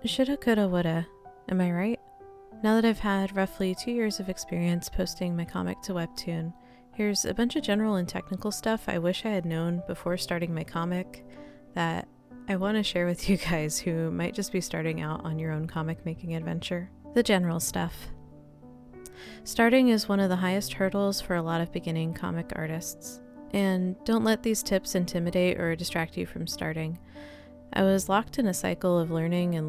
Shoulda coulda woulda, am I right? Now that I've had roughly 2 years of experience posting my comic to Webtoon, here's a bunch of general and technical stuff I wish I had known before starting my comic that I want to share with you guys who might just be starting out on your own comic making adventure. The general stuff. Starting is one of the highest hurdles for a lot of beginning comic artists. And don't let these tips intimidate or distract you from starting. I was locked in a cycle of learning, and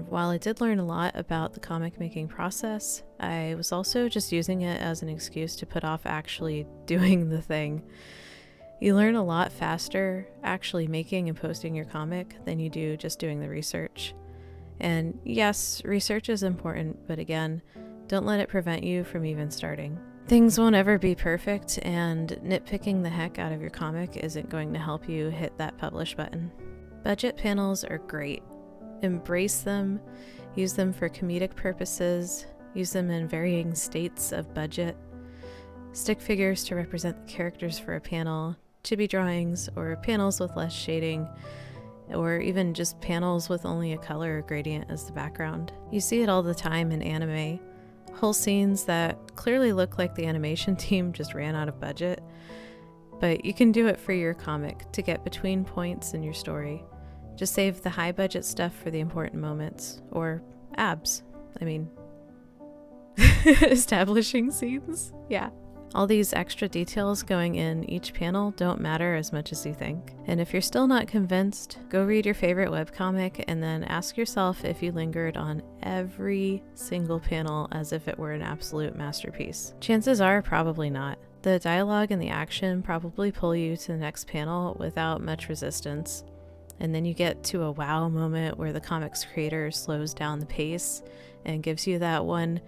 while I did learn a lot about the comic making process, I was also just using it as an excuse to put off actually doing the thing. You learn a lot faster actually making and posting your comic than you do just doing the research. And yes, research is important, but again, don't let it prevent you from even starting. Things won't ever be perfect, and nitpicking the heck out of your comic isn't going to help you hit that publish button. Budget panels are great. Embrace them, use them for comedic purposes, use them in varying states of budget. Stick figures to represent the characters for a panel, chibi drawings, or panels with less shading, or even just panels with only a color or gradient as the background. You see it all the time in anime. Whole scenes that clearly look like the animation team just ran out of budget, but you can do it for your comic to get between points in your story. Just save the high budget stuff for the important moments, or abs. I mean, establishing scenes. Yeah. All these extra details going in each panel don't matter as much as you think. And if you're still not convinced, go read your favorite webcomic and then ask yourself if you lingered on every single panel as if it were an absolute masterpiece. Chances are probably not. The dialogue and the action probably pull you to the next panel without much resistance. And then you get to a wow moment where the comic's creator slows down the pace and gives you that one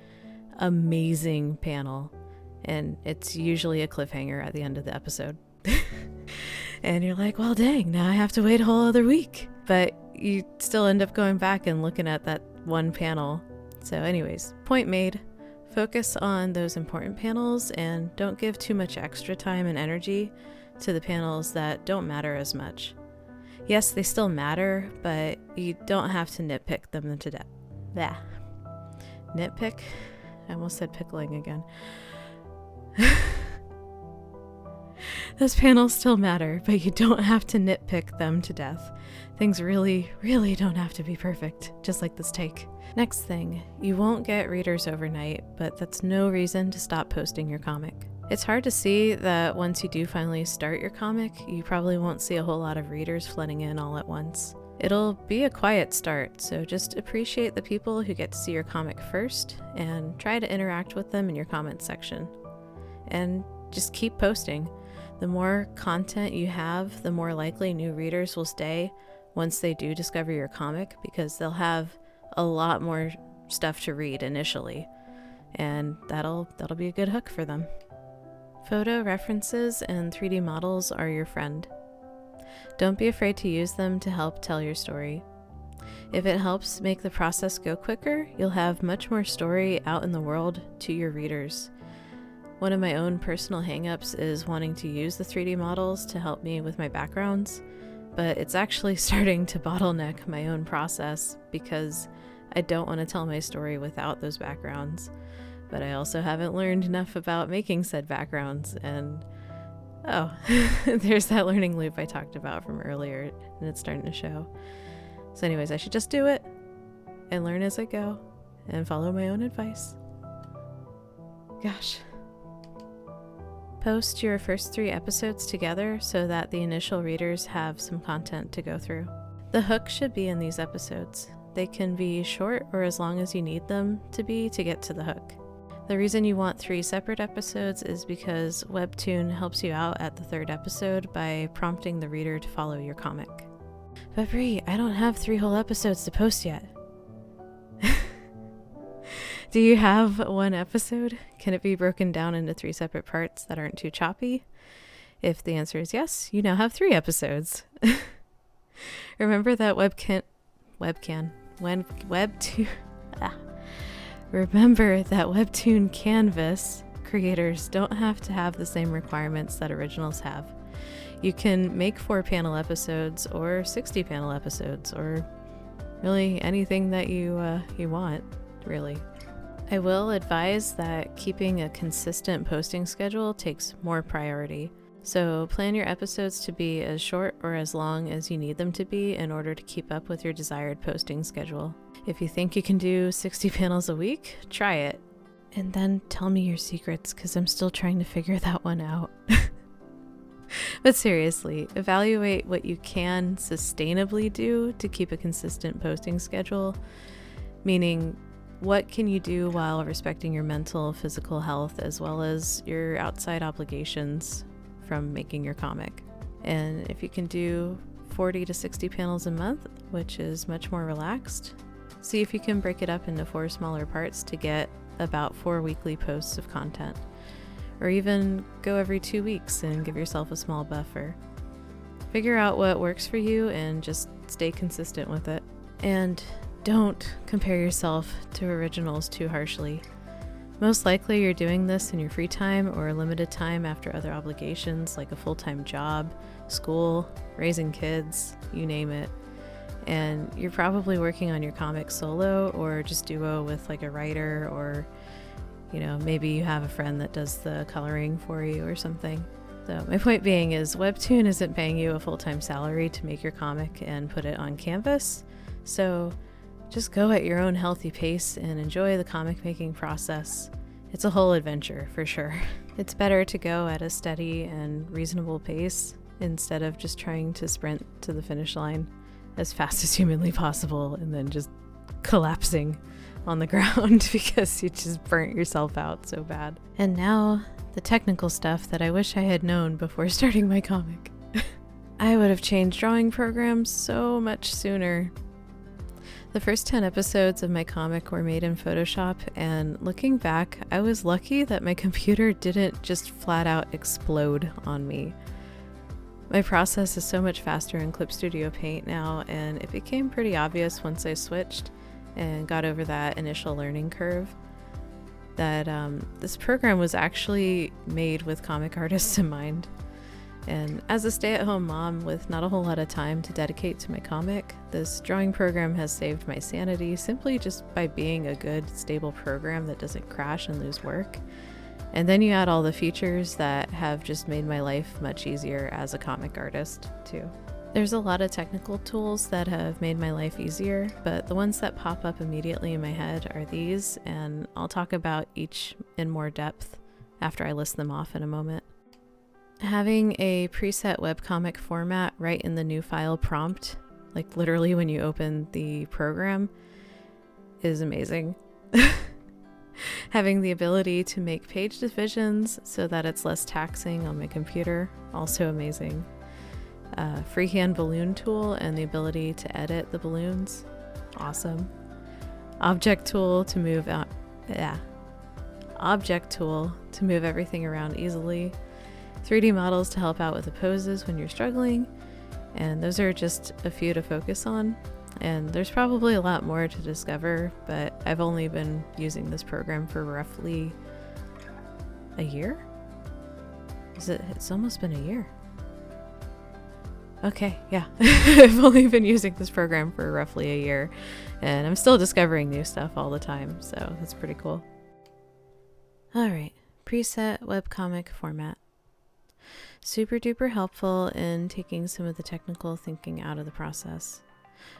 amazing panel. And it's usually a cliffhanger at the end of the episode. And you're like, well, dang, now I have to wait a whole other week. But you still end up going back and looking at that one panel. So anyways, point made. Focus on those important panels and don't give too much extra time and energy to the panels that don't matter as much. Yes, they still matter, but you don't have to nitpick them to death. Blah. Nitpick? I almost said pickling again. Those panels still matter, but you don't have to nitpick them to death. Things really, really don't have to be perfect, just like this take. Next thing, you won't get readers overnight, but that's no reason to stop posting your comic. It's hard to see that once you do finally start your comic, you probably won't see a whole lot of readers flooding in all at once. It'll be a quiet start, so just appreciate the people who get to see your comic first and try to interact with them in your comments section. And just keep posting. The more content you have, the more likely new readers will stay once they do discover your comic, because they'll have a lot more stuff to read initially, and that'll be a good hook for them. Photo references and 3D models are your friend. Don't be afraid to use them to help tell your story. If it helps make the process go quicker, you'll have much more story out in the world to your readers. One of my own personal hangups is wanting to use the 3D models to help me with my backgrounds, but it's actually starting to bottleneck my own process because I don't want to tell my story without those backgrounds. But I also haven't learned enough about making said backgrounds, and there's that learning loop I talked about from earlier, and it's starting to show. So anyways, I should just do it and learn as I go and follow my own advice. Gosh. Post your first 3 episodes together so that the initial readers have some content to go through. The hook should be in these episodes. They can be short or as long as you need them to be to get to the hook. The reason you want 3 separate episodes is because Webtoon helps you out at the 3rd episode by prompting the reader to follow your comic. But Brie, I don't have 3 whole episodes to post yet. Do you have 1 episode? Can it be broken down into 3 separate parts that aren't too choppy? If the answer is yes, you now have 3 episodes. Remember that Webtoon canvas creators don't have to have the same requirements that originals have. You can make 4 panel episodes or 60 panel episodes or really anything that you want, really. I will advise that keeping a consistent posting schedule takes more priority. So plan your episodes to be as short or as long as you need them to be in order to keep up with your desired posting schedule. If you think you can do 60 panels a week, try it. And then tell me your secrets, because I'm still trying to figure that one out. But seriously, evaluate what you can sustainably do to keep a consistent posting schedule, meaning what can you do while respecting your mental, physical health, as well as your outside obligations from making your comic. And if you can do 40 to 60 panels a month, which is much more relaxed, see if you can break it up into 4 smaller parts to get about 4 weekly posts of content. Or even go every 2 weeks and give yourself a small buffer. Figure out what works for you and just stay consistent with it. And don't compare yourself to originals too harshly. Most likely you're doing this in your free time or limited time after other obligations like a full-time job, school, raising kids, you name it. And you're probably working on your comic solo or just duo with like a writer, or maybe you have a friend that does the coloring for you or something. So my point being is Webtoon isn't paying you a full-time salary to make your comic and put it on canvas. So just go at your own healthy pace and enjoy the comic making process. It's a whole adventure for sure. It's better to go at a steady and reasonable pace instead of just trying to sprint to the finish line as fast as humanly possible and then just collapsing on the ground because you just burnt yourself out so bad. And now, the technical stuff that I wish I had known before starting my comic. I would have changed drawing programs so much sooner. The first 10 episodes of my comic were made in Photoshop, and looking back, I was lucky that my computer didn't just flat out explode on me. My process is so much faster in Clip Studio Paint now, and it became pretty obvious once I switched and got over that initial learning curve that this program was actually made with comic artists in mind. And as a stay-at-home mom with not a whole lot of time to dedicate to my comic, this drawing program has saved my sanity simply just by being a good, stable program that doesn't crash and lose work. And then you add all the features that have just made my life much easier as a comic artist, too. There's a lot of technical tools that have made my life easier, but the ones that pop up immediately in my head are these, and I'll talk about each in more depth after I list them off in a moment. Having a preset webcomic format right in the new file prompt, like literally when you open the program, is amazing. Having the ability to make page divisions so that it's less taxing on my computer, also amazing. Freehand balloon tool and the ability to edit the balloons, awesome. Object tool to move everything around easily. 3D models to help out with the poses when you're struggling, and those are just a few to focus on. And there's probably a lot more to discover, but I've only been using this program for roughly a year? It's almost been a year. Okay, yeah. I've only been using this program for roughly a year, and I'm still discovering new stuff all the time, so that's pretty cool. Alright, preset webcomic format. Super duper helpful in taking some of the technical thinking out of the process.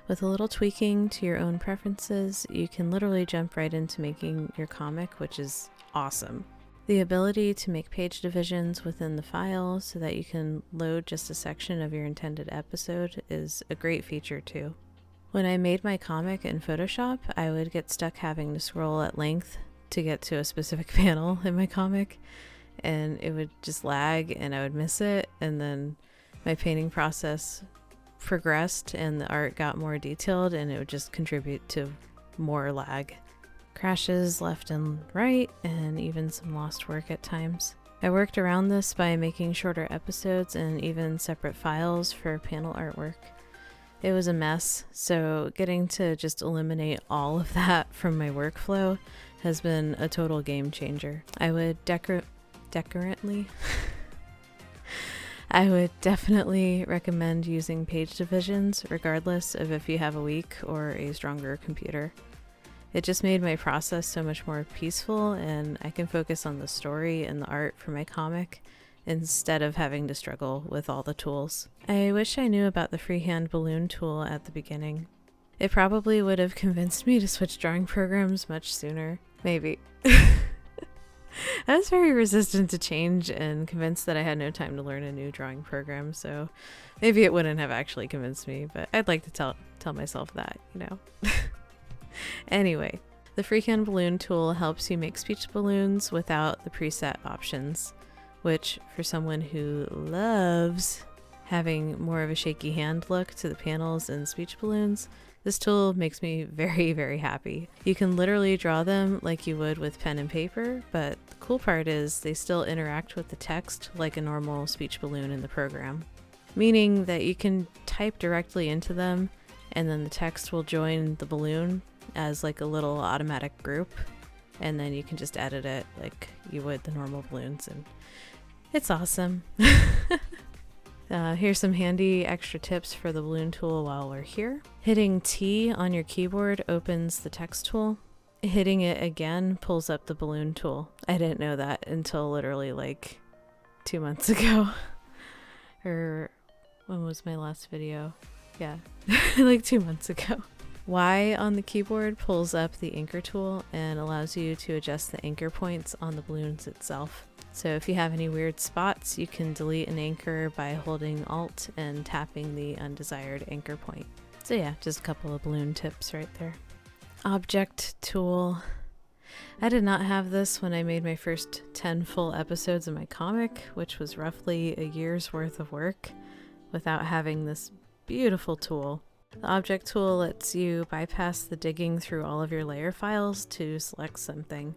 With a little tweaking to your own preferences, you can literally jump right into making your comic, which is awesome. The ability to make page divisions within the file so that you can load just a section of your intended episode is a great feature too. When I made my comic in Photoshop, I would get stuck having to scroll at length to get to a specific panel in my comic, and it would just lag and I would miss it, and then my painting process progressed and the art got more detailed, and it would just contribute to more lag. Crashes left and right, and even some lost work at times. I worked around this by making shorter episodes and even separate files for panel artwork. It was a mess, so getting to just eliminate all of that from my workflow has been a total game changer. I would decorately I would definitely recommend using page divisions, regardless of if you have a weak or a stronger computer. It just made my process so much more peaceful, and I can focus on the story and the art for my comic instead of having to struggle with all the tools. I wish I knew about the freehand balloon tool at the beginning. It probably would have convinced me to switch drawing programs much sooner. Maybe. I was very resistant to change and convinced that I had no time to learn a new drawing program, so maybe it wouldn't have actually convinced me, but I'd like to tell myself that, you know. Anyway, the freehand balloon tool helps you make speech balloons without the preset options, which for someone who loves having more of a shaky hand look to the panels and speech balloons, this tool makes me very, very happy. You can literally draw them like you would with pen and paper, but the cool part is they still interact with the text like a normal speech balloon in the program, meaning that you can type directly into them and then the text will join the balloon as like a little automatic group, and then you can just edit it like you would the normal balloons, and it's awesome. Here's some handy extra tips for the balloon tool while we're here. Hitting T on your keyboard opens the text tool. Hitting it again pulls up the balloon tool. I didn't know that until literally like 2 months ago. Or when was my last video? Yeah, like 2 months ago. Y on the keyboard pulls up the anchor tool and allows you to adjust the anchor points on the balloons itself. So if you have any weird spots, you can delete an anchor by holding Alt and tapping the undesired anchor point. So yeah, just a couple of balloon tips right there. Object tool. I did not have this when I made my first 10 full episodes of my comic, which was roughly a year's worth of work, without having this beautiful tool. The object tool lets you bypass the digging through all of your layer files to select something,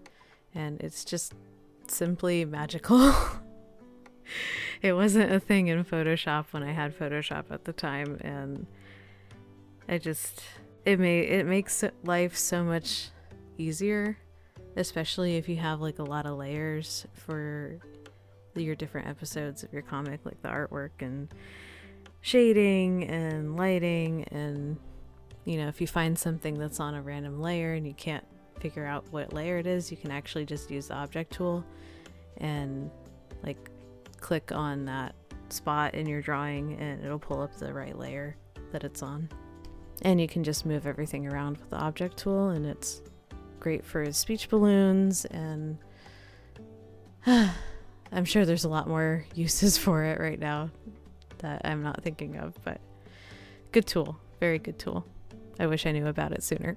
and it's just simply magical. It wasn't a thing in Photoshop when I had Photoshop at the time, and it makes life so much easier, especially if you have like a lot of layers for your different episodes of your comic, like the artwork and shading and lighting, and you know, if you find something that's on a random layer and you can't figure out what layer it is, you can actually just use the object tool and like click on that spot in your drawing and it'll pull up the right layer that it's on. And you can just move everything around with the object tool, and it's great for speech balloons, and I'm sure there's a lot more uses for it right now that I'm not thinking of, but good tool, very good tool. I wish I knew about it sooner.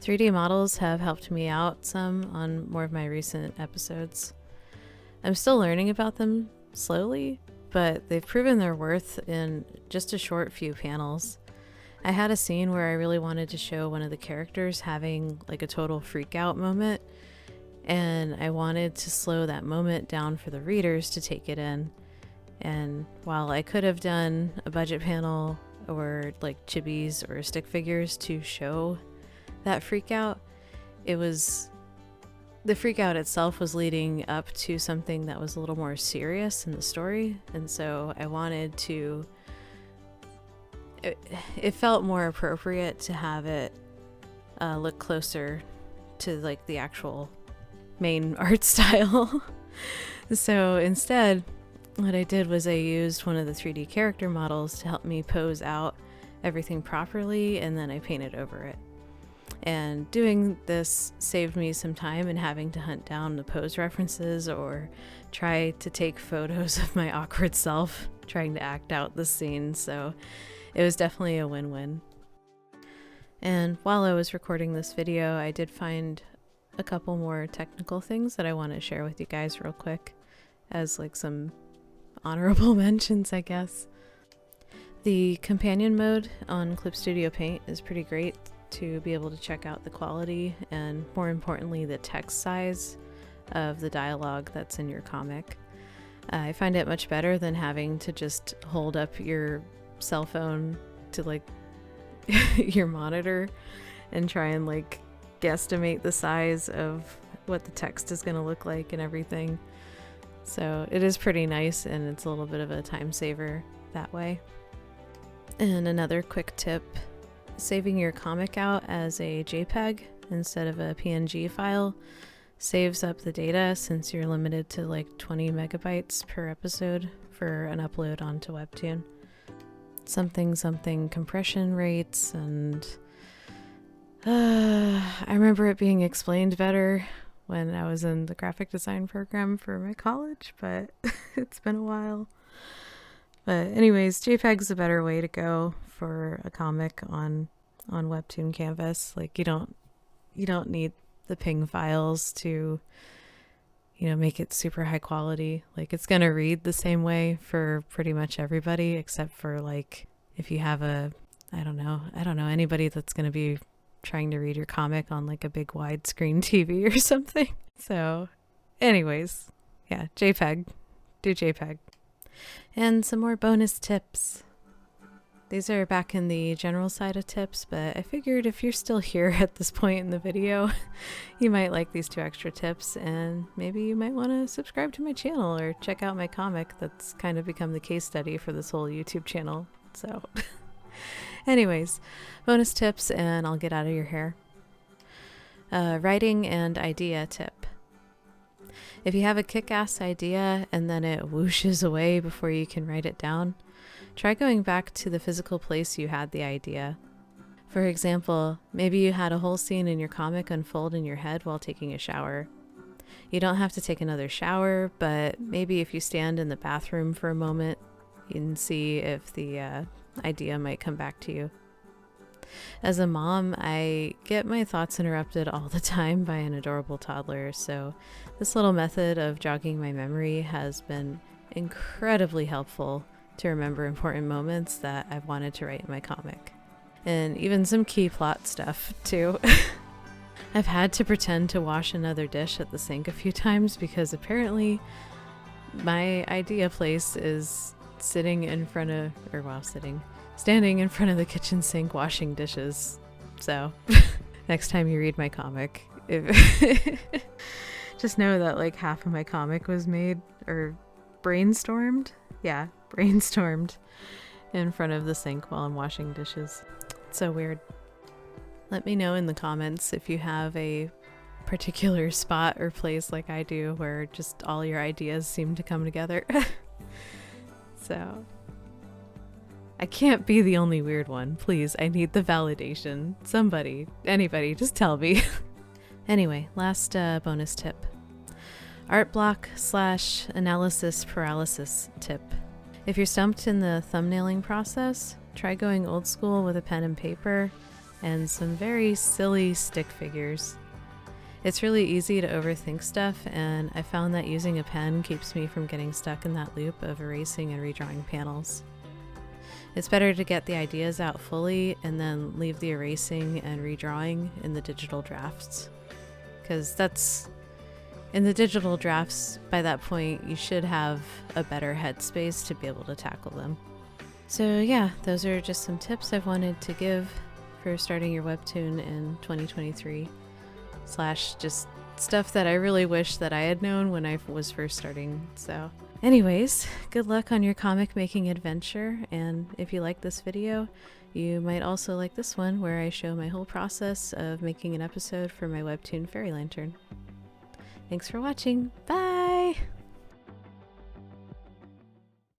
3D models have helped me out some on more of my recent episodes. I'm still learning about them slowly, but they've proven their worth in just a short few panels. I had a scene where I really wanted to show one of the characters having like a total freak out moment, and I wanted to slow that moment down for the readers to take it in. And while I could have done a budget panel or like chibis or stick figures to show that freak out, the freak out itself was leading up to something that was a little more serious in the story, and so I wanted to, it felt more appropriate to have it look closer to like the actual main art style. So instead, what I did was I used one of the 3D character models to help me pose out everything properly, and then I painted over it. And doing this saved me some time in having to hunt down the pose references or try to take photos of my awkward self trying to act out the scene, so it was definitely a win-win. And while I was recording this video, I did find a couple more technical things that I want to share with you guys real quick as like some honorable mentions, I guess. The companion mode on Clip Studio Paint is pretty great to be able to check out the quality and, more importantly, the text size of the dialogue that's in your comic. I find it much better than having to just hold up your cell phone to like your monitor and try and like guesstimate the size of what the text is going to look like and everything. So it is pretty nice, and it's a little bit of a time saver that way. And another quick tip, saving your comic out as a JPEG instead of a PNG file saves up the data, since you're limited to like 20 megabytes per episode for an upload onto Webtoon. Something compression rates, and I remember it being explained better when I was in the graphic design program for my college, but it's been a while. But anyways, JPEG's a better way to go for a comic on Webtoon Canvas. Like you don't need the ping files to, you know, make it super high quality. Like it's gonna read the same way for pretty much everybody, except for like if you have I don't know anybody that's gonna be trying to read your comic on like a big widescreen TV or something. So anyways, yeah, JPEG. Do JPEG. And some more bonus tips. These are back in the general side of tips, but I figured if you're still here at this point in the video, you might like these 2 extra tips, and maybe you might want to subscribe to my channel or check out my comic that's kind of become the case study for this whole YouTube channel. So anyways, bonus tips, and I'll get out of your hair. Writing and idea tip. If you have a kick-ass idea and then it whooshes away before you can write it down, try going back to the physical place you had the idea. For example, maybe you had a whole scene in your comic unfold in your head while taking a shower. You don't have to take another shower, but maybe if you stand in the bathroom for a moment, you can see if the idea might come back to you. As a mom, I get my thoughts interrupted all the time by an adorable toddler, so this little method of jogging my memory has been incredibly helpful to remember important moments that I've wanted to write in my comic. And even some key plot stuff, too. I've had to pretend to wash another dish at the sink a few times because apparently my idea place is standing in front of the kitchen sink washing dishes. So next time you read my comic, just know that like half of my comic was made or brainstormed in front of the sink while I'm washing dishes. It's so weird. Let me know in the comments if you have a particular spot or place like I do where just all your ideas seem to come together. So I can't be the only weird one. Please, I need the validation. Somebody, anybody, just tell me. Anyway, last bonus tip. Art block / analysis paralysis tip. If you're stumped in the thumbnailing process, try going old school with a pen and paper and some very silly stick figures. It's really easy to overthink stuff, and I found that using a pen keeps me from getting stuck in that loop of erasing and redrawing panels. It's better to get the ideas out fully and then leave the erasing and redrawing in the digital drafts. Because in the digital drafts, by that point, you should have a better headspace to be able to tackle them. So yeah, those are just some tips I've wanted to give for starting your webtoon in 2023. / just stuff that I really wish that I had known when I was first starting. So anyways, good luck on your comic making adventure, and if you like this video, you might also like this one where I show my whole process of making an episode for my webtoon Fairy Lantern. Thanks for watching. Bye!